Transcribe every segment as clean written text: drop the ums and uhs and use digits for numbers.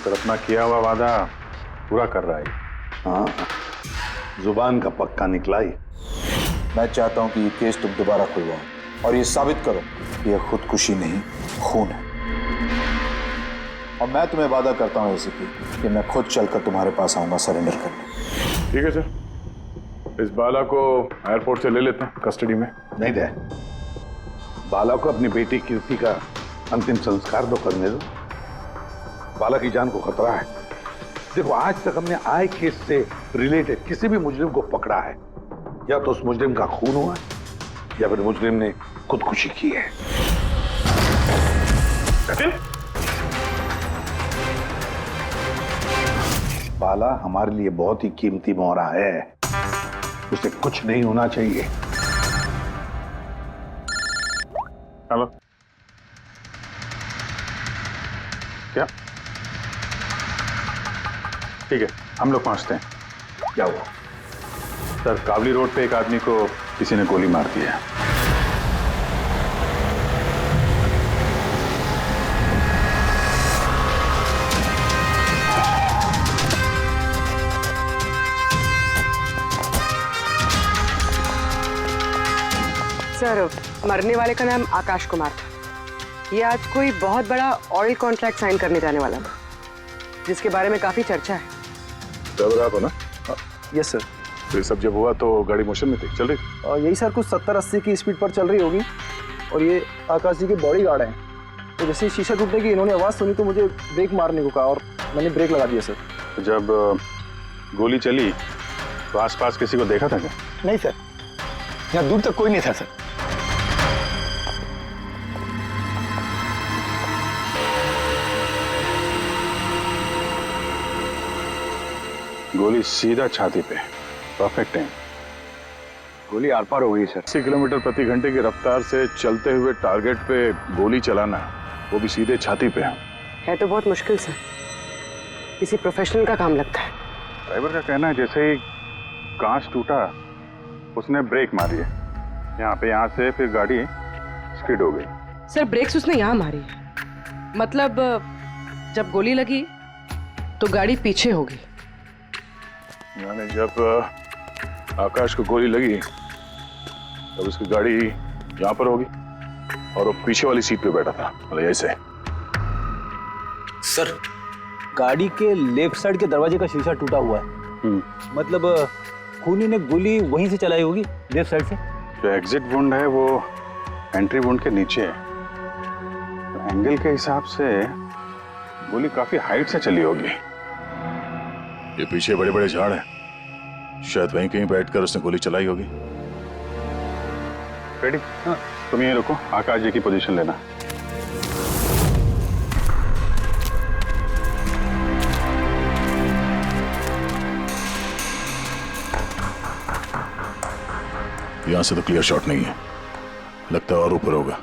Sir अपना किया हुआ वादा पूरा कर रहा है। हाँ, जुबान का पक्का निकला ही। मैं चाहता हूं कि ये केस तुम दोबारा खुलवाओ और ये साबित करो कि यह खुदकुशी नहीं खून है। और मैं तुम्हें वादा करता हूं एसीपी कि मैं खुद चलकर तुम्हारे पास आऊंगा सरेंडर करने। ठीक है सर, इस बाला को एयरपोर्ट से ले लेते हैं कस्टडी में। नहीं दे, बाला को अपनी बेटी कीर्ति का अंतिम संस्कार तो करने दो। बाला की जान को खतरा है। देखो, आज तक हमने आए केस से रिलेटेड किसी भी मुजरिम को पकड़ा है, या तो उस मुजरिम का खून हुआ है या फिर मुजरिम ने खुदकुशी की है। बाला हमारे लिए बहुत ही कीमती मोहरा है, उसे कुछ नहीं होना चाहिए। हेलो, क्या? ठीक है, हम लोग पहुंचते हैं। क्या हुआ? सर, कावली रोड पे एक आदमी को किसी ने गोली मार दी है। सर, मरने वाले का नाम आकाश कुमार था। ये आज कोई बहुत बड़ा ऑयल कॉन्ट्रैक्ट साइन करने जाने वाला था, जिसके बारे में काफी चर्चा है। ड्राइवर आप हो ना? Yes sir. तो ये सब जब हुआ तो गाड़ी मोशन में थी, चल रही? यही सर कुछ 70-80 की स्पीड पर चल रही होगी। और ये आकाश जी के बॉडी गार्ड हैं, तो जैसे शीशा टूटने की इन्होंने आवाज़ सुनी तो मुझे ब्रेक मारने को कहा और मैंने ब्रेक लगा दिया सर। तो जब गोली चली तो आसपास किसी को देखा था क्या? नहीं सर, यहाँ दूर तक कोई नहीं था सर। गोली सीधा छाती पे, परफेक्ट टाइम। गोली आर पार हो गई सर। 80 किलोमीटर प्रति घंटे की रफ्तार से चलते हुए टारगेट पे गोली चलाना, वो भी सीधे छाती पे है तो बहुत मुश्किल सर, किसी प्रोफेशनल का काम लगता है। ड्राइवर का कहना है जैसे ही कांच टूटा उसने ब्रेक मारी है यहाँ पे, यहाँ से फिर गाड़ी स्किड हो गई। सर, ब्रेक्स उसने यहाँ मारी है, मतलब जब गोली लगी तो गाड़ी पीछे हो गई। यानी जब आकाश को गोली लगी तब उसकी गाड़ी यहाँ पर होगी और वो पीछे वाली सीट पे बैठा था, मतलब ऐसे। सर, गाड़ी के लेफ्ट साइड के दरवाजे का शीशा टूटा हुआ है। मतलब खूनी ने गोली वहीं से चलाई होगी, लेफ्ट साइड से। जो एग्जिट वुंड है वो एंट्री वुंड के नीचे है, तो एंगल के हिसाब से गोली काफी हाइट से चली होगी। ये पीछे बड़े बड़े झाड़ हैं, शायद वहीं कहीं बैठकर उसने गोली चलाई होगी। रेडी? हाँ। तुम यहीं रुको, आकाश जी की पोजीशन लेना। यहां से तो क्लियर शॉट नहीं है, लगता है और ऊपर होगा।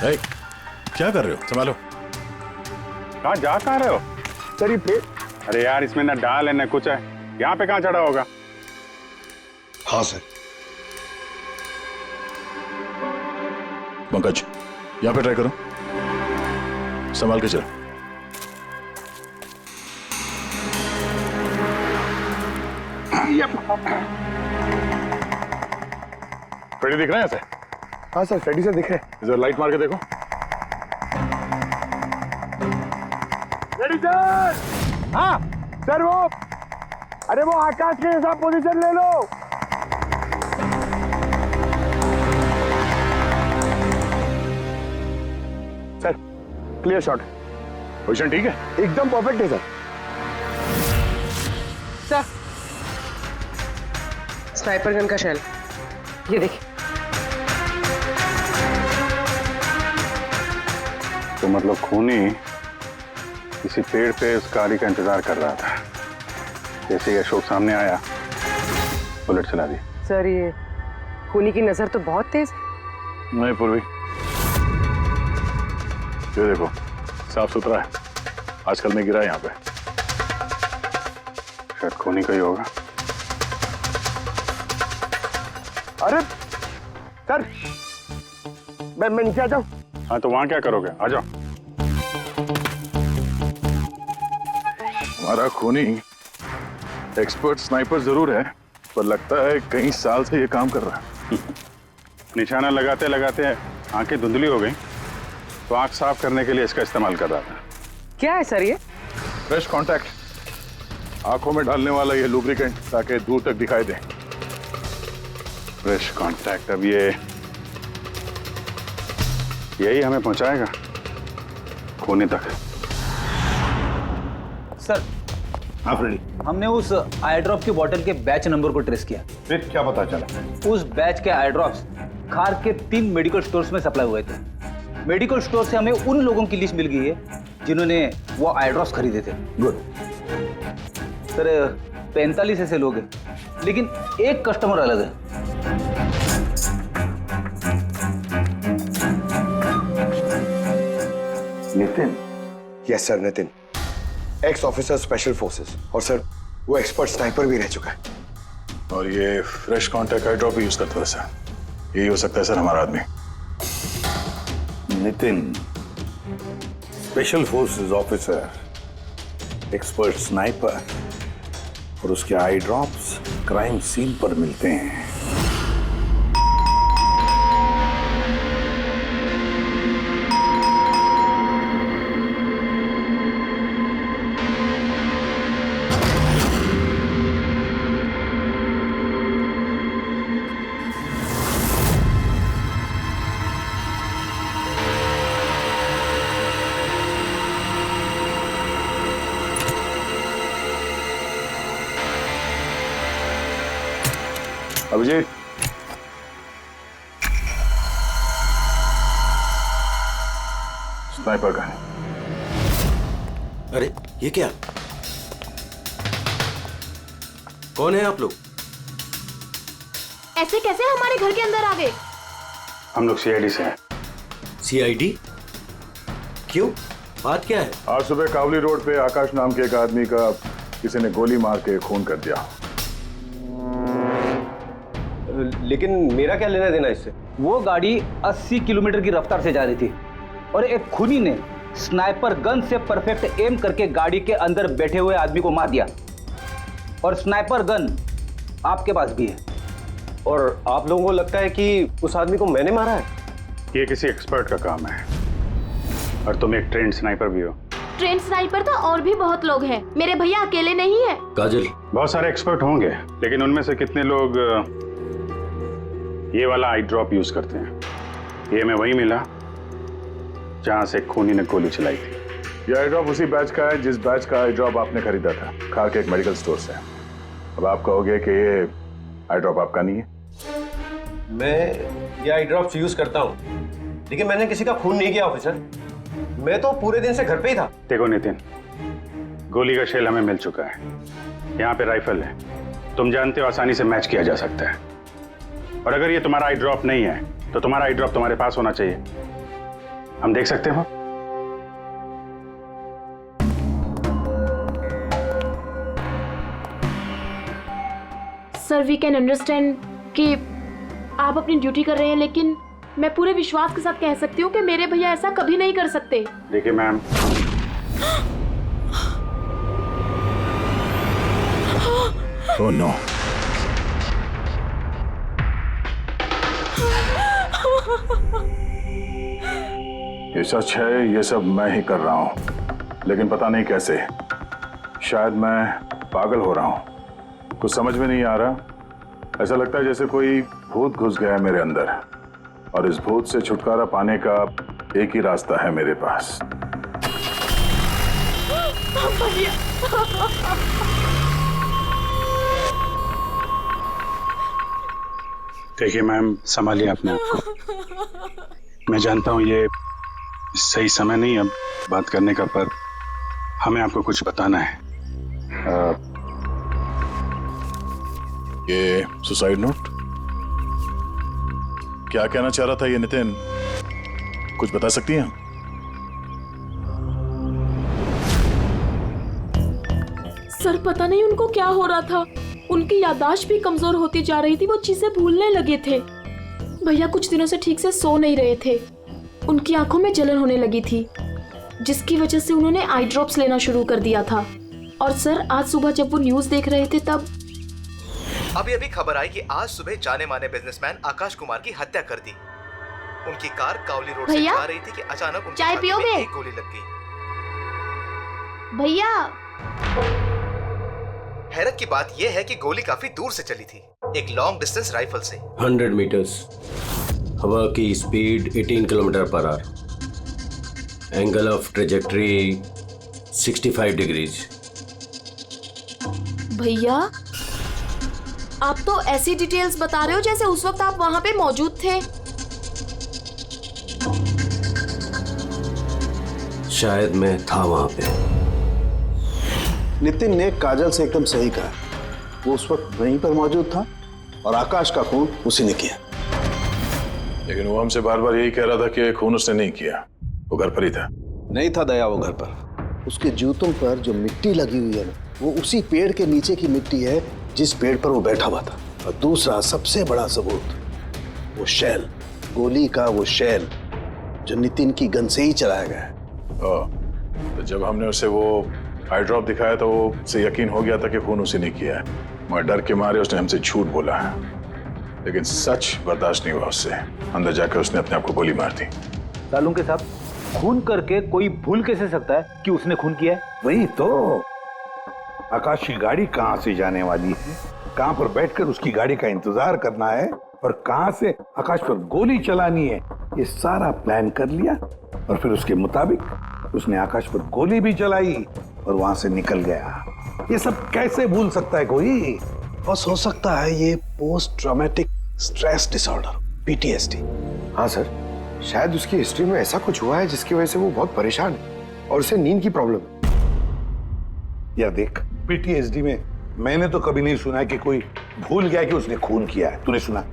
hey, क्या कर रहे हो? संभालो। कहाँ जा कहाँ रहे हो? सर ये पे... अरे यार, इसमें ना डाल है ना कुछ है, यहाँ पे कहाँ चढ़ा होगा? हाँ सर। पंकज, यहाँ पे ट्राई करो, संभाल के चलो। फ्रेडी दिख रहे हैं ऐसे? हाँ सर, फ्रेडी सर दिख रहे हैं। इधर लाइट मार के देखो। Freddy sir! हाँ सर, वो अरे वो आकाश के साथ पोजीशन ले लो। Sir, clear shot. पोजीशन ठीक है? एकदम परफेक्ट है सर। सर, स्नाइपर गन का शेल, ये देखिए। तो मतलब खूनी किसी पेड़ पे उस गाड़ी का इंतजार कर रहा था, जैसे ही अशोक सामने आया बुलेट चला दी। सर, ये खूनी की नजर तो बहुत तेज है। नहीं पूर्वी, ये देखो साफ सुथरा है, आजकल में गिरा है यहाँ पे, शायद खूनी का ही होगा। अरे सर, मैं नीचे आ जाऊं? हाँ तो वहां क्या करोगे, आ जाओ। हमारा खूनी एक्सपर्ट स्नाइपर जरूर है, पर लगता है कई साल से ये काम कर रहा है। निशाना लगाते लगाते आंखें धुंधली हो गई, तो आंख साफ करने के लिए इसका इस्तेमाल कर रहा था। क्या है सर ये? फ्रेश कांटेक्ट, आंखों में डालने वाला ये लुब्रिकेंट, ताकि दूर तक दिखाई दे। फ्रेश कांटेक्ट, अब यही हमें पहुंचाएगा खूनी तक। सर हाँ फ्रेडी, हमने उस आई ड्रॉप की बोतल के बैच नंबर को ट्रेस किया। फिर क्या पता चला? उस बैच के आई ड्रॉप्स खार के 3 मेडिकल स्टोर्स में सप्लाई हुए थे। मेडिकल स्टोर से हमें उन लोगों की लिस्ट मिल गई है जिन्होंने वो आई ड्रॉप्स खरीदे थे। गुड। सर 45 ऐसे लोग हैं, लेकिन एक कस्टमर अलग है। Nitin? Yes sir, Nitin, x officer special forces, और सर वो एक्सपर्ट स्नाइपर भी रह चुका है। और ये फ्रेश कांटेक्ट आई ड्रॉप भी यूज करता है सर। यही हो सकता है सर हमारा आदमी। Nitin, special forces officer, expert sniper, और उसके आई ड्रॉप्स क्राइम सीन पर मिलते हैं। अभिजीत, स्नाइपर का है। अरे ये क्या? कौन है आप लोग? ऐसे कैसे हमारे घर के अंदर आ गए? हम लोग सीआईडी से हैं। सीआईडी? क्यों, बात क्या है? आज सुबह कावली रोड पे आकाश नाम के एक आदमी का किसी ने गोली मार के खून कर दिया। लेकिन मेरा क्या लेना देना इससे? वो गाड़ी 80 किलोमीटर की रफ्तार से जा रही थी और एक खूनी ने स्नाइपर गन से परफेक्ट एम करके गाड़ी के अंदर बैठे हुए आदमी को मार दिया। और स्नाइपर गन आपके पास भी है। और आप लोगों को लगता है कि उस आदमी को मैंने मारा है? ये किसी एक्सपर्ट का काम है, और तुम एक ट्रेंड स्नाइपर भी हो। ट्रेन स्नाइपर तो और भी बहुत लोग हैं, मेरे भैया अकेले नहीं है। काजल, बहुत सारे एक्सपर्ट होंगे, लेकिन उनमें से कितने लोग ये वाला आई ड्रॉप यूज करते हैं? ये मैं वही मिला जहां से खूनी ने गोली चलाई थी। ये आई ड्रॉप उसी बैच का है जिस बैच का आई ड्रॉप आपने खरीदा था खार के एक मेडिकल स्टोर से। अब आप कहोगे कि ये आई ड्रॉप आपका नहीं है। मैं ये आई ड्रॉप्स यूज करता हूँ, लेकिन मैंने किसी का खून नहीं किया ऑफिसर। मैं तो पूरे दिन से घर पे ही था। देखो नितिन, गोली का शेल हमें मिल चुका है, यहाँ पे राइफल है, तुम जानते हो आसानी से मैच किया जा सकता है। और अगर ये तुम्हारा आई ड्रॉप नहीं है तो तुम्हारा आई ड्रॉप तुम्हारे पास होना चाहिए, हम देख सकते हो। सर वी कैन अंडरस्टैंड कि आप अपनी ड्यूटी कर रहे हैं, लेकिन मैं पूरे विश्वास के साथ कह सकती हूँ कि मेरे भैया ऐसा कभी नहीं कर सकते। देखिए मैम, ओह नो, ये सच है, ये सब मैं ही कर रहा हूं, लेकिन पता नहीं कैसे। शायद मैं पागल हो रहा हूं, कुछ समझ में नहीं आ रहा। ऐसा लगता है जैसे कोई भूत घुस गया है मेरे अंदर, और इस भूत से छुटकारा पाने का एक ही रास्ता है मेरे पास। देखिए मैम, संभालिए अपने आप को। मैं जानता हूँ ये सही समय नहीं अब बात करने का, पर हमें आपको कुछ बताना है। ये सुसाइड नोट क्या कहना चाह रहा था ये नितिन, कुछ बता सकती हैं? सर पता नहीं उनको क्या हो रहा था, उनकी याददाश्त भी कमजोर होती जा रही थी, वो चीजें भूलने लगे थे। भैया कुछ दिनों से ठीक से सो नहीं रहे थे। उनकी आंखों में जलन होने लगी थी, जिसकी वजह से उन्होंने आई ड्रॉप्स लेना शुरू कर दिया था। और सर, आज सुबह जब वो न्यूज़ देख रहे थे तब अभी अभी खबर आई कि आज सुबह जाने माने बिजनेसमैन आकाश कुमार की हत्या कर दी। उनकी कार कावली रोड से भैया, जा रही थी कि अचानक उनके चाय छाती में पियोगे? एक गोली लग गई। भैया हैरत की बात यह है कि गोली काफी दूर से चली थी, एक लॉन्ग डिस्टेंस राइफल से। 100 मीटर्स, हवा की speed 18 kilometre per hour, angle of trajectory 65 degrees. भैया, आप तो ऐसी डिटेल्स बता रहे हो जैसे उस वक्त आप वहां पे मौजूद थे। शायद मैं था वहां पे। नितिन ने काजल से एकदम सही कहा, वो उस वक्त वहीं पर मौजूद था और आकाश का खून उसी ने किया। लेकिन वो हमसे बार बार यही कह रहा था कि खून उसने नहीं किया, वो घर पर ही था। नहीं था दया वो घर पर। उसके जूतों पर जो मिट्टी लगी हुई है ना, वो उसी पेड़ के नीचे की मिट्टी है जिस पेड़ पर वो बैठा हुआ था। और दूसरा सबसे बड़ा सबूत, वो शैल, गोली का वो शैल जो नितिन की गन से ही चलाया गया है। तो जब हमने उसे वो आई ड्रॉप दिखाया तो वो उसे यकीन हो गया था कि खून उसी ने किया है, मगर डर के मारे उसने हमसे झूठ बोला है। लेकिन सच बर्दाश्त नहीं हुआ उससे, अंदर जाकर उसने अपने आप को गोली मार दी। सालूं के साहब, खून करके कोई भूल कैसे सकता है कि उसने खून किया है? वही तो, आकाश की गाड़ी कहाँ से जाने वाली है, कहाँ पर बैठकर उसकी गाड़ी का इंतजार करना है और कहाँ से आकाश पर गोली चलानी है, ये सारा प्लान कर लिया। और फिर उसके मुताबिक उसने आकाश पर गोली भी चलाई और वहां से निकल गया। ये सब कैसे भूल सकता है कोई? बस हो सकता है ये post traumatic stress disorder, PTSD। हाँ सर, शायद उसकी हिस्ट्री में ऐसा कुछ हुआ है जिसकी वजह से वो बहुत परेशान है और उसे नींद की प्रॉब्लम है। यार देख, PTSD में मैंने तो कभी नहीं सुना कि कोई भूल गया कि उसने खून किया है। तूने सुना?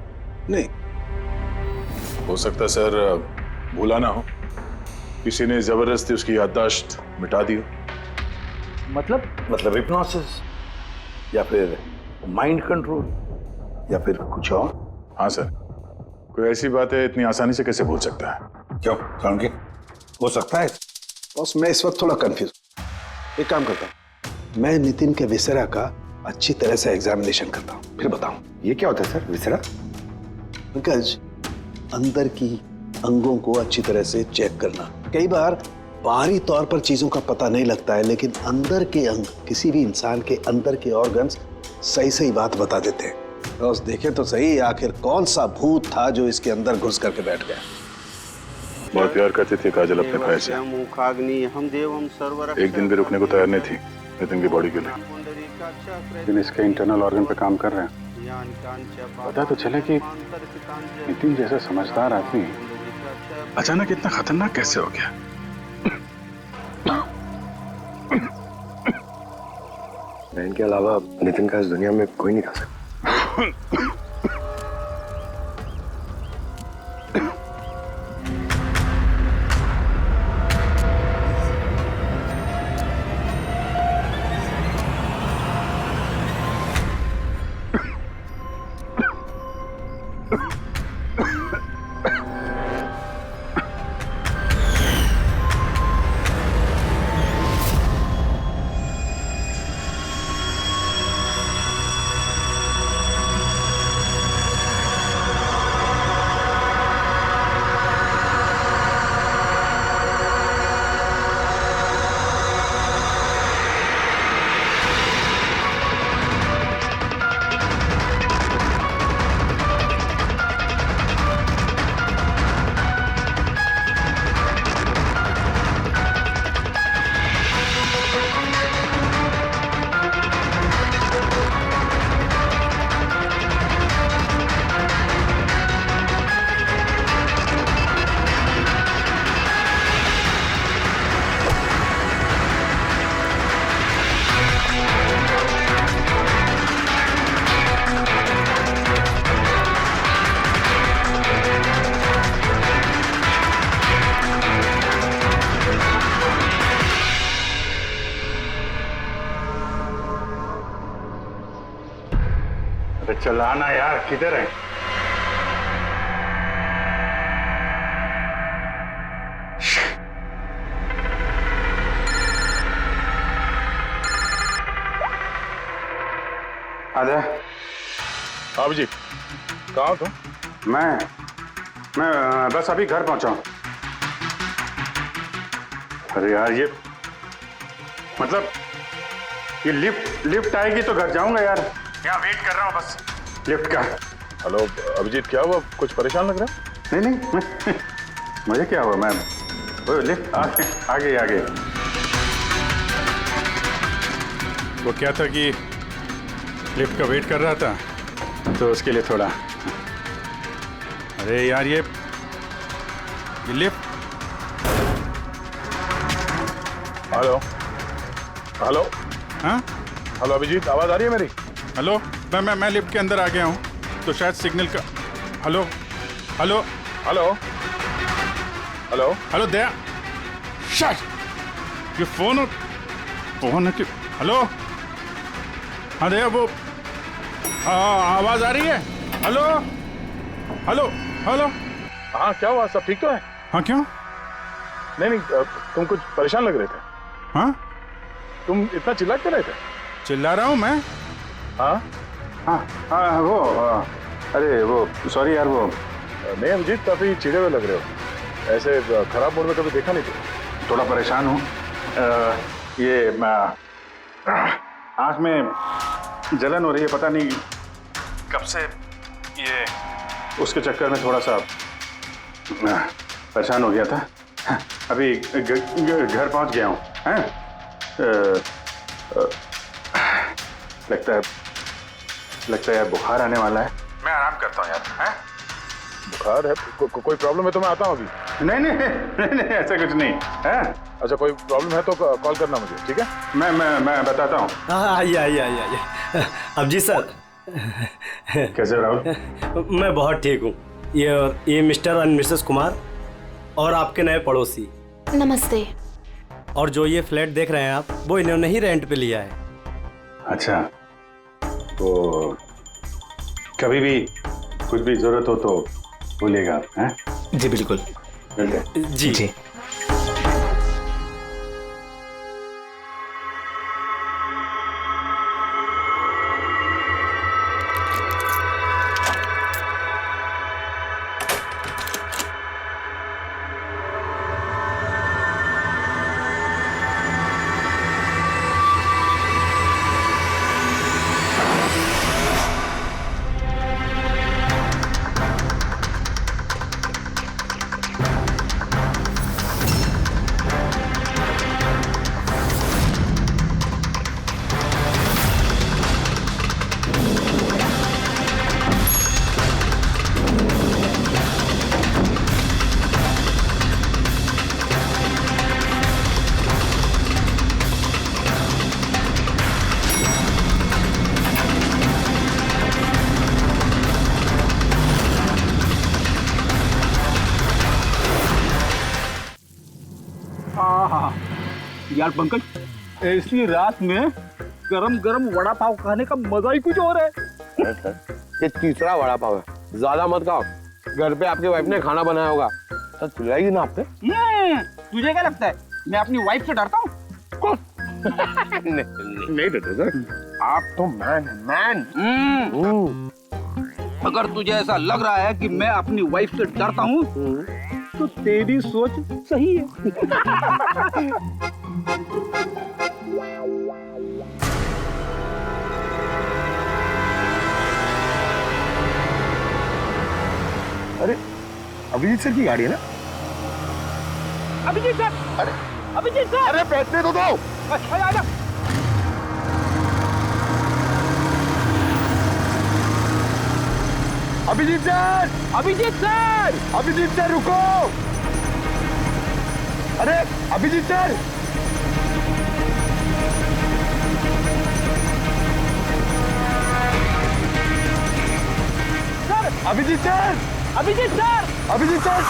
नहीं। हो सकता है सर भूला ना हो, किसी ने जबरदस्ती उसकी याददाश्त मिटा दी हो। मतलब हिप्नोसिस या फिर माइंड कंट्रोल या फिर कुछ और। हाँ सर, कोई ऐसी बात है इतनी आसानी से कैसे भूल सकता है? क्यों समझे? हो सकता है। बस मैं इस वक्त थोड़ा कंफ्यूज। एक काम करता हूँ, मैं नितिन के विसरा का अच्छी तरह से एग्जामिनेशन करता हूँ, फिर बताऊँ। ये क्या होता है सर, विसरा? पंकज, अंदर की अंगों को अच्छी तरह से चेक करना। कई बार बाहरी तौर पर चीजों का पता नहीं लगता है, लेकिन अंदर के अंग, किसी भी इंसान के अंदर के ऑर्गन्स सही सही बात बता देते हैं। बस देखें तो सही, आखिर कौन सा भूत था जो इसके अंदर घुस करके बैठ गया। बहुत प्यार करती थी काजल अपने भाई से, एक दिन भी रुकने को तैयार नहीं थी नितिन की बॉडी के लिए। लेकिन इसके इंटरनल ऑर्गन पे काम कर रहे हैं। पता तो चले कि नितिन जैसा समझदार आदमी अचानक इतना खतरनाक कैसे हो गया। बहन के अलावा नितिन का इस दुनिया में कोई नहीं था सर। चलाना यार, किधर है? आजा। अभिजीत कहाँ हो तुम? मैं बस अभी घर पहुंचा हूं। अरे यार ये मतलब ये लिफ्ट आएगी तो घर जाऊंगा यार। यहाँ वेट कर रहा हूँ बस लिफ्ट का। हेलो अभिजीत, क्या हुआ? कुछ परेशान लग रहा है? नहीं मुझे क्या हुआ, मैं वो लिफ्ट आगे। वो क्या था कि लिफ्ट का वेट कर रहा था तो उसके लिए थोड़ा। अरे यार ये लिफ्ट। हेलो हाँ हेलो अभिजीत, आवाज आ रही है मेरी? हेलो, मैं लिफ्ट के अंदर आ गया हूँ तो शायद सिग्नल का। Hello hello hello hello hello Daya, shut ये फोन है कि। हेलो हाँ दया, वो आवाज आ रही है? Hello hello hello. हाँ क्या हुआ? सब ठीक तो है? हाँ क्यों? नहीं तुम कुछ परेशान लग रहे थे। हाँ तुम इतना चिल्ला क्यों रहे थे? चिल्ला रहा हूँ मैं? हाँ वो अरे वो सॉरी यार, वो नहीं अभिजीत, काफी चिढ़े हुए लग रहे हो। ऐसे खराब मूड में कभी देखा नहीं था। थोड़ा परेशान हूँ। ये आँख में जलन हो रही है, पता नहीं कब से। ये उसके चक्कर में थोड़ा सा परेशान हो गया था। अभी घर पहुँच गया हूँ। लगता है यार बुखार आने वाला है। मैं आराम करता हूँ यार। बुखार है? कोई प्रॉब्लम है तो मैं आता हूँ अभी। नहीं ऐसा कुछ नहीं है। अच्छा कोई प्रॉब्लम है तो कॉल करना मुझे, ठीक है? मैं बताता हूँ। आइए। अभिजीत सर। कैसे हो राहुल? मैं बहुत ठीक हूँ। ये मिस्टर एंड मिसेस कुमार और आपके नए पड़ोसी। नमस्ते। और जो ये फ्लैट देख रहे हैं आप, वो इन्होंने ही रेंट पे लिया है। अच्छा, तो कभी भी कुछ भी जरूरत हो तो बोलिएगा आप। हैं? जी बिल्कुल। जी। यार पंकज, ऐसी रात में गरम गरम वड़ा पाव खाने का मजा ही कुछ और है। ये तीसरा वड़ा पाव है, ज्यादा मत खाओ। घर पे आपकी वाइफ ने खाना बनाया होगा, सर चिल्लाएगी ना आप पे। तुझे क्या लगता है मैं अपनी वाइफ से डरता हूँ? नहीं डरते सर, आप तो मैन। अगर तुझे ऐसा लग रहा है कि मैं अपनी वाइफ से डरता हूँ तो तेरी सोच सही है। अरे अभिजीत सर की गाड़ी है ना? अभिजीत सर, अभिजीत सर, अरे बैठने तो दो। अच्छा आजा। अभिजीत सर रुको। अरे अभिजीत सर, अभिजीत सर।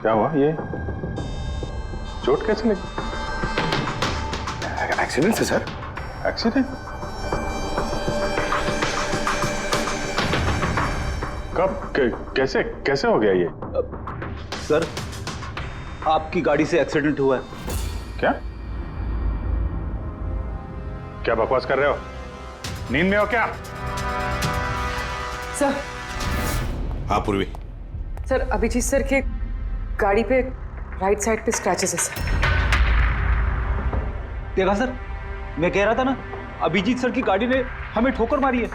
क्या हुआ? ये चोट कैसे लगी? एक्सीडेंट से सर। एक्सीडेंट? कब? कैसे कैसे हो गया ये? सर, आपकी गाड़ी से एक्सीडेंट हुआ है। क्या क्या बकवास कर रहे हो? नींद में हो क्या? सर। हाँ पूर्वी। सर, अभिजीत सर के गाड़ी पे राइट साइड पे स्क्रैचेस है सर। देखा सर, मैं कह रहा था ना, अभिजीत सर की गाड़ी ने हमें ठोकर मारी है।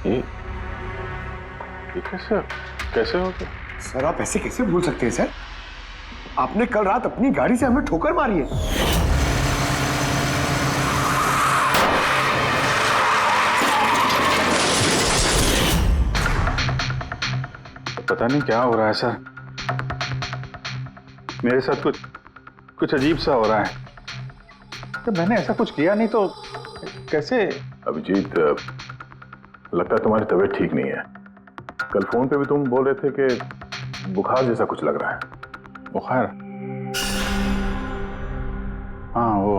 ये कैसे कैसे हो गया? सर आप ऐसे कैसे भूल सकते हैं सर? आपने कल रात अपनी गाड़ी से हमें ठोकर मारी है। पता नहीं क्या हो रहा है सर, मेरे साथ कुछ अजीब सा हो रहा है। तो मैंने ऐसा कुछ किया नहीं तो कैसे? अभिजीत, लगता है तुम्हारी तबीयत ठीक नहीं है। कल फोन पे भी तुम बोल रहे थे कि बुखार जैसा कुछ लग रहा है। बुखार? हाँ वो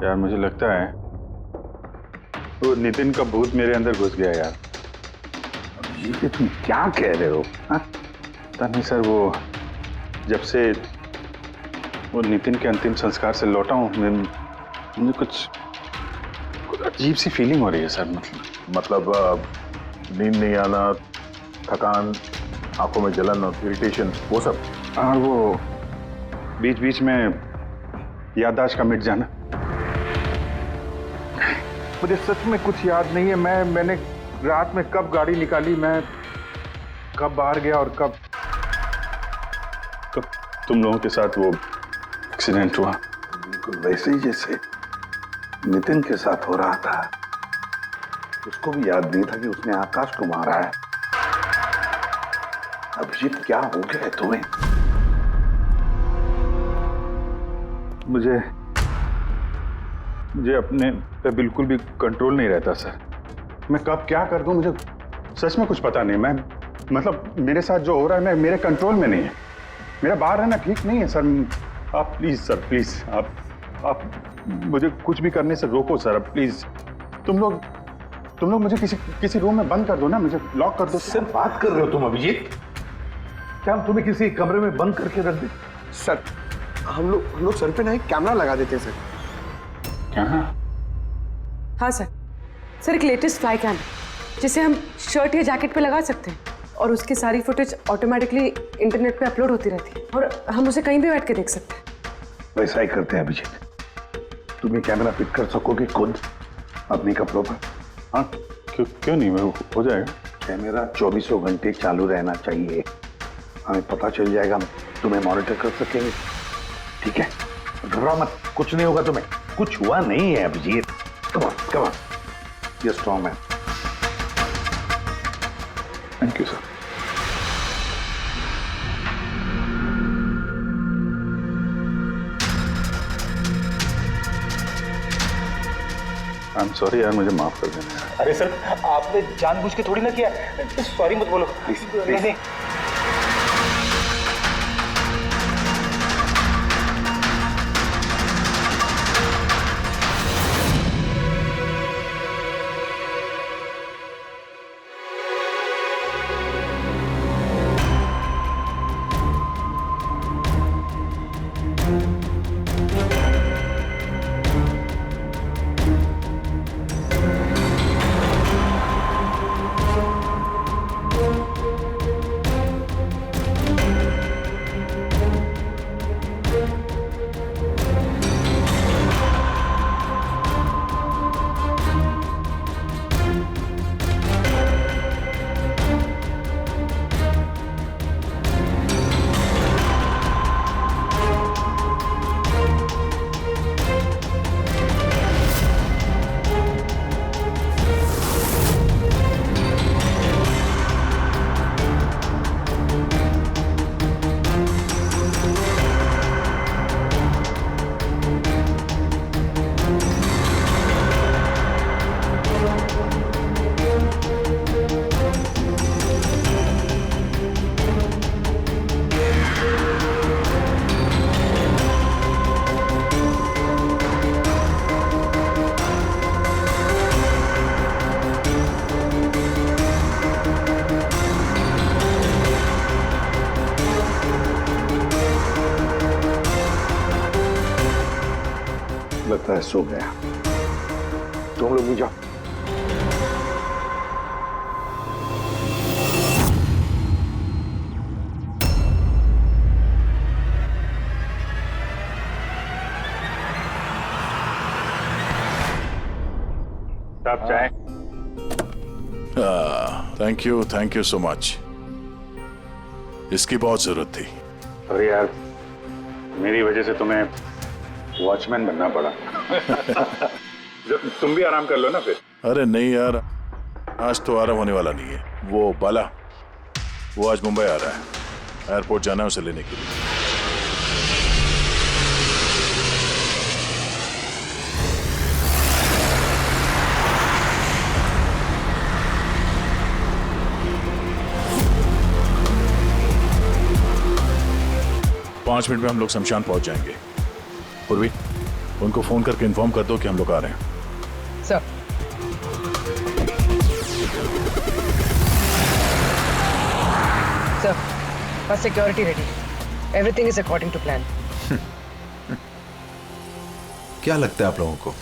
यार, मुझे लगता है वो नितिन का भूत मेरे अंदर घुस गया यार। ये तुम क्या कह रहे हो? पता नहीं सर, वो जब से वो नितिन के अंतिम संस्कार से लौटा हूँ, मुझे कुछ अजीब सी फीलिंग हो रही है सर। मतलब नींद नहीं आना, थकान, आंखों में जलन और इरिटेशन, वो सब? और वो बीच बीच में याददाश्त का मिट जाना। मुझे सच में कुछ याद नहीं है। मैंने रात में कब गाड़ी निकाली, मैं कब बाहर गया और कब तुम लोगों के साथ वो एक्सीडेंट हुआ। बिल्कुल वैसे ही जैसे नितिन के साथ हो रहा था। उसको भी याद नहीं था कि उसने आकाश को मारा है। अभिजीत, क्या हो गया है तुम्हें? मुझे अपने पे बिल्कुल भी कंट्रोल नहीं रहता सर। मैं कब क्या कर दूं, मुझे सच में कुछ पता नहीं। मैं मतलब मेरे साथ जो हो रहा है मैं मेरे कंट्रोल में नहीं है। मेरा बाहर रहना ठीक नहीं है सर। आप प्लीज सर, प्लीज आप मुझे कुछ भी करने से रोको सर, प्लीज। तुम लोग मुझे किसी रूम में बंद कर दो ना, मुझे लॉक कर दो। सिर्फ बात कर रहे हो तुम अभिजीत? क्या हम तुम्हें किसी कमरे में बंद करके रख दे? सर हम लोग सर पे ना एक कैमरा लगा देते हैं सर। क्या? हाँ सर, एक लेटेस्ट फ्लाई कैम जिसे हम शर्ट या जैकेट पे लगा सकते हैं और उसकी सारी फुटेज ऑटोमेटिकली इंटरनेट पे अपलोड होती रहती है और हम उसे कहीं भी बैठ के देख सकते हैं। वैसा ही करते हैं अभिजीत। तुम ये कैमरा फिट कर सकोगे खुद अपने कपड़ों पर? हाँ, क्यों नहीं, हो जाएगा। कैमरा 24 घंटे चालू रहना चाहिए। हमें पता चल जाएगा, तुम्हें मॉनिटर कर सकेंगे। ठीक है, घबराओ मत, कुछ नहीं होगा तुम्हें। कुछ हुआ नहीं है अभिजीत। कम ऑन, ये strong man. Thank you sir. I am sorry यार, मुझे माफ कर देना यार। अरे सर, आपने जानबूझ के थोड़ी ना किया। सॉरी मत बोलो प्लीज। नहीं। लगता है सो गया। तुम लोग भी जाओ। साहब चाय। Thank you so much. इसकी बहुत जरूरत थी। अरे यार, मेरी वजह से तुम्हें वॉचमैन बनना पड़ा। तुम भी आराम कर लो ना फिर। अरे नहीं यार, आज तो आराम होने वाला नहीं है। वो बाला, वो आज मुंबई आ रहा है, एयरपोर्ट जाना है उसे लेने के लिए। पांच मिनट में हम लोग शमशान पहुंच जाएंगे। पूर्वी, उनको फोन करके इन्फॉर्म कर दो कि हम लोग आ रहे हैं। सर। सर, बस security ready. Everything is according to plan. क्या लगता है आप लोगों को,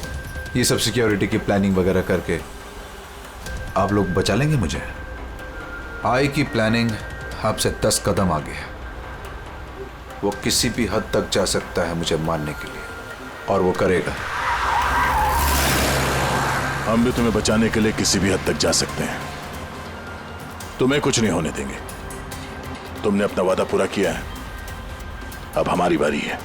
ये सब सिक्योरिटी की प्लानिंग वगैरह करके आप लोग बचा लेंगे मुझे? आई की प्लानिंग आपसे 10 कदम आगे है। वो किसी भी हद तक जा सकता है मुझे मारने के लिए, और वो करेगा। हम भी तुम्हें बचाने के लिए किसी भी हद तक जा सकते हैं। तुम्हें कुछ नहीं होने देंगे। तुमने अपना वादा पूरा किया है, अब हमारी बारी है।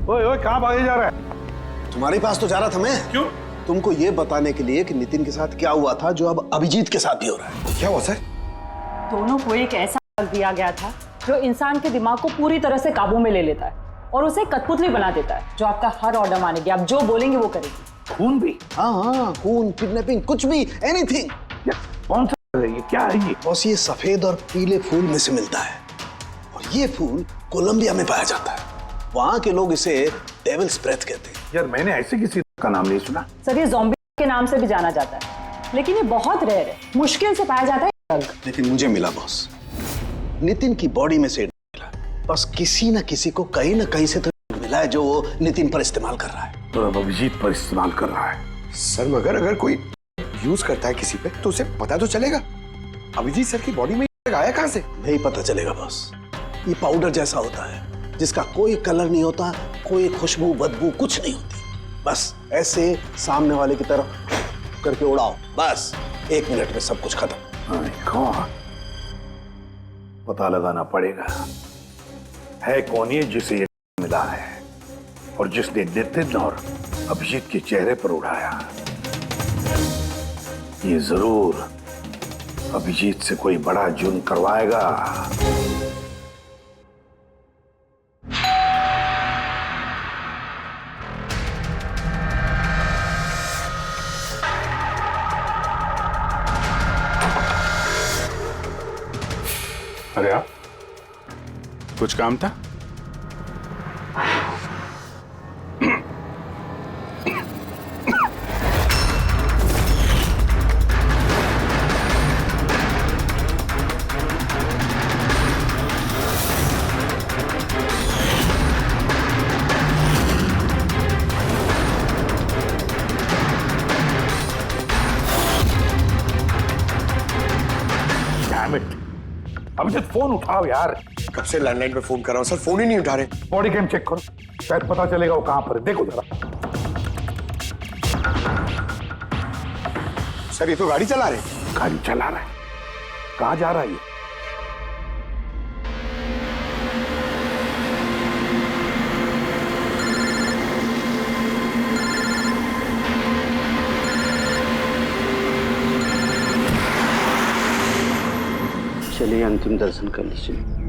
ओए ओए, कहां भागे जा रहा है? तुम्हारे पास तो जा रहा था मैं। क्यों? तुमको ये बताने के लिए कि नितिन के साथ क्या हुआ था, जो अब अभिजीत के साथ भी हो रहा है। क्या हुआ सर? दोनों को एक ऐसा ड्रग दिया गया था जो इंसान के दिमाग को पूरी तरह से काबू में ले लेता है और उसे कठपुतली बना देता है, जो आपका हर ऑर्डर मानेगी। आप जो बोलेंगे वो करेगी। खून भी? हाँ, खून, किडनैपिंग, कुछ भी, एनीथिंग। कौन सा है ये? क्या है ये? बॉस, ये सफेद और पीले फूल में से मिलता है, और ये फूल कोलंबिया में पाया जाता है। वहां के लोग इसे डेविल्स ब्रेथ कहते हैं। यार, मैंने ऐसे किसी का नाम नहीं सुना। सर, ये ज़ॉम्बी के नाम से भी जाना जाता है, लेकिन ये बहुत रेयर है, मुश्किल से पाया जाता है ड्रग। लेकिन मुझे मिला बॉस, नितिन की बॉडी में से मिला। बस किसी न किसी को कहीं ना कहीं से तो मिला है, जो वो नितिन पर इस्तेमाल कर रहा है। तो अब अभिजीत पर इस्तेमाल कर रहा है। सर, मगर अगर कोई यूज करता है किसी पे तो उसे पता तो चलेगा। अभिजीत सर की बॉडी में आया कहां से? नहीं पता चलेगा बॉस। ये पाउडर जैसा होता है, जिसका कोई कलर नहीं होता, कोई खुशबू बदबू कुछ नहीं होती। बस ऐसे सामने वाले की तरफ करके उड़ाओ, बस 1 मिनट में सब कुछ खत्म। पता लगाना पड़ेगा है कौन ये जिसे ये मिला है, और जिसने नितिन और अभिजीत के चेहरे पर उड़ाया। ये जरूर अभिजीत से कोई बड़ा जुर्म करवाएगा। अरे आप, कुछ काम था? अभिजीत, फोन उठाओ यार। कब से लैंडलाइन पे फोन कर रहा हूं सर, फोन ही नहीं उठा रहे। बॉडी कैम चेक करो, शायद पता चलेगा वो कहां पर है। देखो जरा। सर, ये तो गाड़ी चला रहे। गाड़ी चला रहा है? कहां जा रहा है ये? चलिए अंतिम दर्शन कर लीजिए।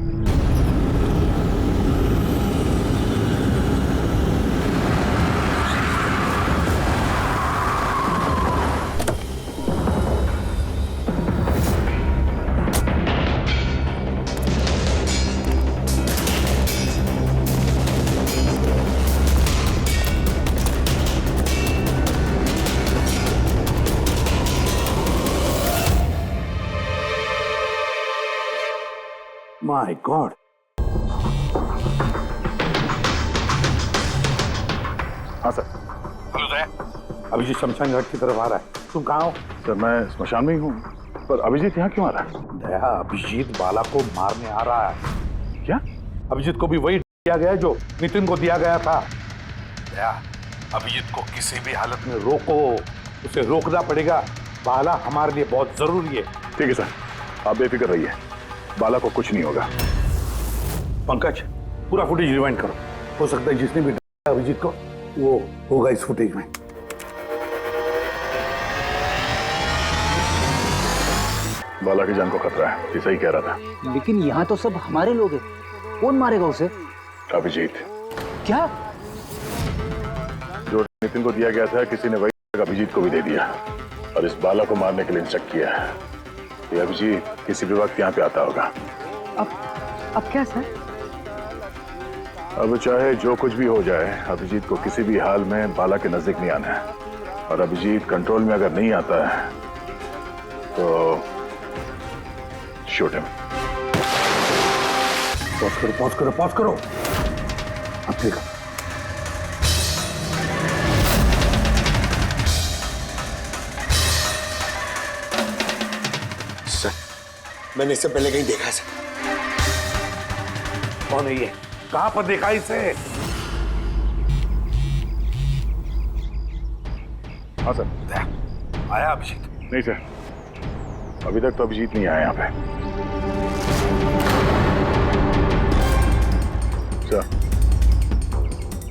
My God. हाँ सर। अभिजीत शमशान घाट की तरफ आ रहा है, तुम कहाँ हो? सर मैं स्मशान में ही हूँ, पर अभिजीत यहाँ क्यों आ रहा है? दया, अभिजीत बाला को मारने आ रहा है। क्या? अभिजीत को भी वही दिया गया है जो नितिन को दिया गया था। दया, अभिजीत को किसी भी हालत में रोको, उसे रोकना पड़ेगा। बाला हमारे लिए बहुत जरूरी है। ठीक है सर, आप बेफिक्र रहिए, बाला को कुछ नहीं होगा। पंकज, पूरा फुटेज रिवाइंड करो। हो सकता है जिसने भी डाला अभिजीत को वो होगा इस फुटेज में। बाला की जान को खतरा है, ये सही कह रहा था। लेकिन यहाँ तो सब हमारे लोग हैं, कौन मारेगा उसे? अभिजीत। क्या? जो नितिन को दिया गया था किसी ने वही अभिजीत को भी दे दिया और इस बाला को मारने के लिए इंस्ट्रक्ट किया है। ये अभिजीत किसी भी वक्त यहाँ पे आता होगा। अब क्या सर? अब चाहे जो कुछ भी हो जाए, अभिजीत को किसी भी हाल में बाला के नजदीक नहीं आना है। और अभिजीत कंट्रोल में अगर नहीं आता है तो शूट हिम। पॉज करो, पॉज करो, पॉज करो। अब देखो, सर मैंने इससे पहले कहीं देखा है सर। कौन है ये? कहां पर देखा इसे? हाँ सर। आया अभिजीत? नहीं सर, अभी तक तो अभिजीत नहीं आया यहाँ पे। सर,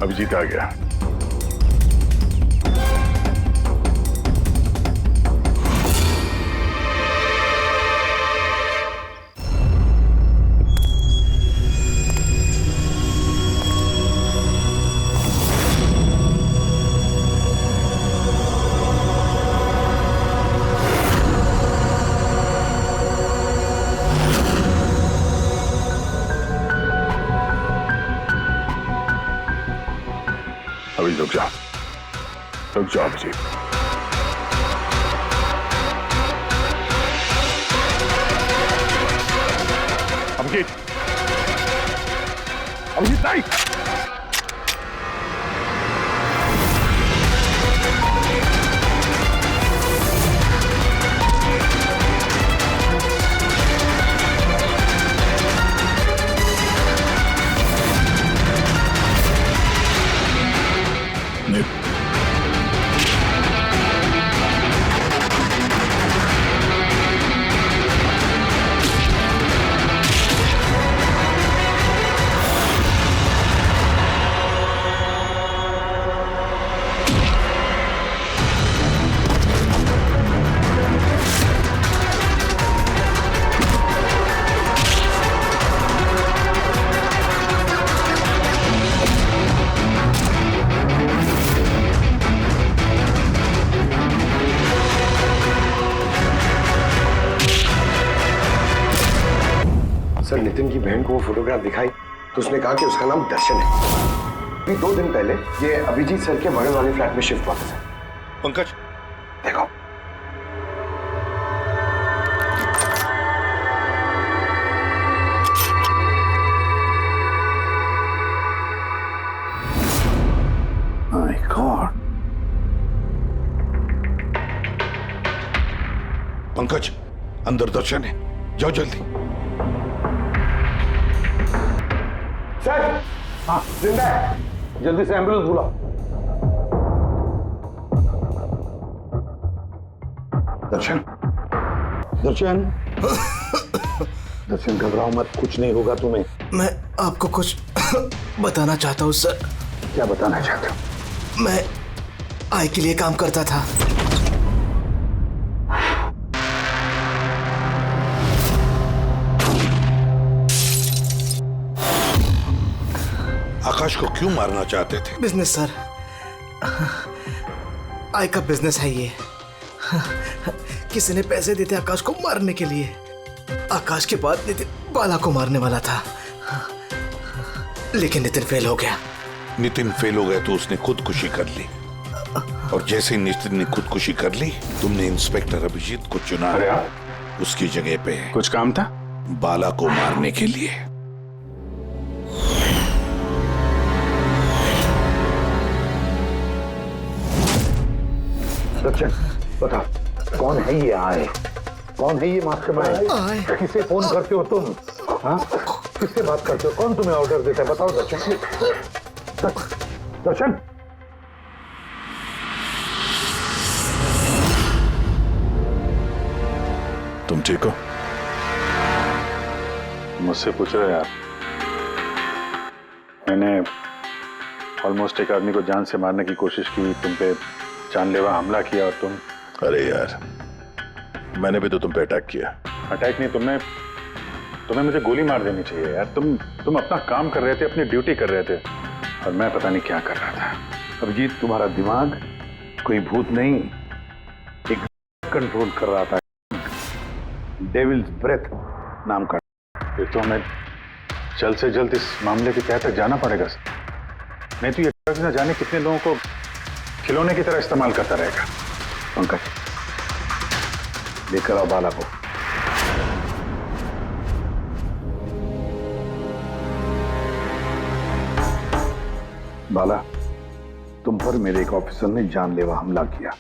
अभिजीत आ गया। अभी रुक जाओ अभिजीत। अभिजीत, अभिजीत नहीं। सर नितिन की बहन को वो फोटोग्राफ दिखाई तो उसने कहा कि उसका नाम दर्शन है। अभी 2 दिन पहले ये अभिजीत सर के बगल वाले फ्लैट में शिफ्ट हुआ था सर। पंकज देखो, माय गॉड। पंकज, अंदर दर्शन है, जाओ जल्दी। सर, हाँ जिंदा है, जल्दी से एम्बुलेंस बुलाओ। दर्शन, दर्शन, दर्शन घबराओ मत, कुछ नहीं होगा तुम्हें। मैं आपको कुछ बताना चाहता हूँ सर। क्या बताना चाहते हो? मैं आई के लिए काम करता था। आकाश को क्यों मारना चाहते थे? बिजनेस सर, आई का बिजनेस है ये। किसी ने पैसे देते आकाश को मारने के लिए। आकाश के बाद नितिन बाला को मारने वाला था, लेकिन नितिन फेल हो गया। नितिन फेल हो गया तो उसने खुदकुशी कर ली, और जैसे नितिन ने खुदकुशी कर ली, तुमने इंस्पेक्टर अभिजीत को चुना उसकी जगह पे। कुछ काम था? बाला को मारने के लिए। दर्शन बता, कौन है ये आए? कौन है ये मास्टरमाइंड? किसे फोन करते हो तुम? हाँ, किससे बात करते हो? कौन तुम्हें ऑर्डर देता है? बताओ दर्शन। दर्शन, तुम ठीक हो? मुझसे पूछ रहे यार? मैंने ऑलमोस्ट एक आदमी को जान से मारने की कोशिश की, तुम पे जानलेवा हमला किया और तुम। अरे यार, मैंने भी तो तुम पे अटैक किया। अटैक नहीं, तुम्हें मुझे गोली मार देनी चाहिए यार। तुम अपना काम कर रहे थे, अपनी ड्यूटी कर रहे थे, और मैं पता नहीं क्या कर रहा था। अभिजीत, तुम्हारा दिमाग कोई भूत नहीं, एक कंट्रोल कर रहा था, डेविल्स ब्रेथ नाम का। फिर तो हमें जल्द से जल्द इस मामले की तह तक जाना पड़ेगा सर। नहीं तो ये ड्रग्स न जाने कितने लोगों को खिलौने की तरह इस्तेमाल करता रहेगा। पंकज, लेकर आओ बाला को। बाला, तुम पर मेरे एक ऑफिसर ने जानलेवा हमला किया।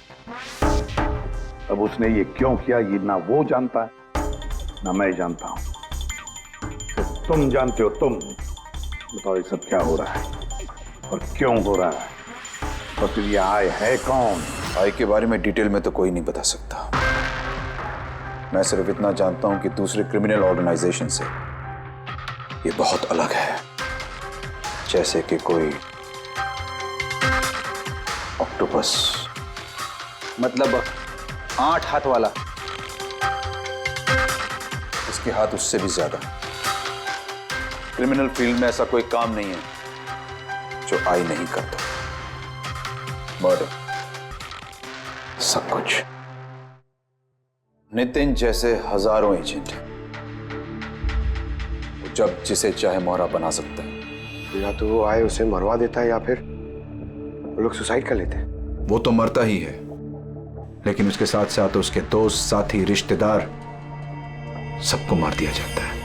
अब उसने ये क्यों किया, ये ना वो जानता है ना मैं जानता हूं। तो तुम जानते हो। तुम बताओ ये सब क्या हो रहा है और क्यों हो रहा है, और फिर ये आय है कौन? आई के बारे में डिटेल में तो कोई नहीं बता सकता। मैं सिर्फ इतना जानता हूं कि दूसरे क्रिमिनल ऑर्गेनाइजेशन से ये बहुत अलग है, जैसे कि कोई ऑक्टोपस। मतलब 8 हाथ वाला? इसके हाथ उससे भी ज्यादा। क्रिमिनल फील्ड में ऐसा कोई काम नहीं है जो आई नहीं करता। मर्डर, सब कुछ। नितिन जैसे हजारों एजेंट हैं, वो जब जिसे चाहे मोहरा बना सकता है। या तो वो आए उसे मरवा देता है, या फिर वो लोग सुसाइड कर लेते हैं। वो तो मरता ही है, लेकिन उसके साथ साथ उसके दोस्त, साथी, रिश्तेदार सबको मार दिया जाता है।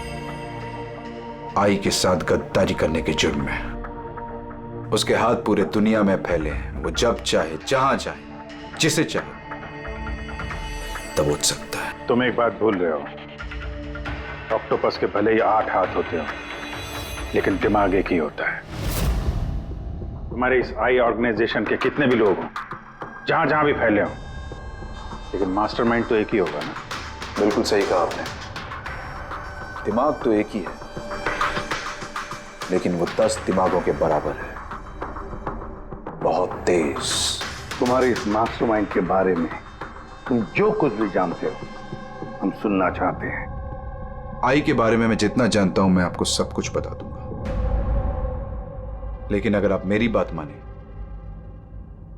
आई के साथ गद्दारी करने के जुर्म में उसके हाथ पूरे दुनिया में फैले हैं। वो जब चाहे, जहां चाहे, जिसे चाहे दबोच सकता है। तुम एक बात भूल रहे हो, ऑक्टोपस के भले ही 8 हाथ होते हो, लेकिन दिमाग एक ही होता है। हमारे इस आई ऑर्गेनाइजेशन के कितने भी लोग हों, जहां जहां भी फैले हों, लेकिन मास्टरमाइंड तो एक ही होगा ना। बिल्कुल सही कहा आपने। दिमाग तो एक ही है, लेकिन वो 10 दिमागों के बराबर है, बहुत तेज। तुम्हारे इस मास्टरमाइंड के बारे में तुम जो कुछ भी जानते हो हम सुनना चाहते हैं। आई के बारे में मैं जितना जानता हूं मैं आपको सब कुछ बता दूंगा, लेकिन अगर आप मेरी बात माने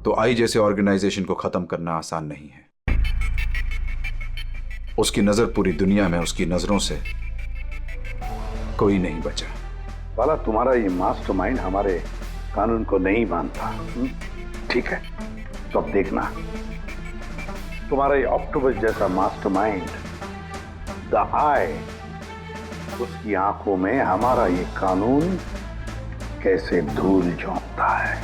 तो आई जैसे ऑर्गेनाइजेशन को खत्म करना आसान नहीं है। उसकी नजर पूरी दुनिया में, उसकी नजरों से कोई नहीं बचा। बाला, तुम्हारा ये मास्टरमाइंड हमारे कानून को नहीं मानता। ठीक है, तो अब देखना, तुम्हारा ये ऑक्टोपस जैसा मास्टरमाइंड द आई, उसकी आंखों में हमारा ये कानून कैसे धूल झोंकता है।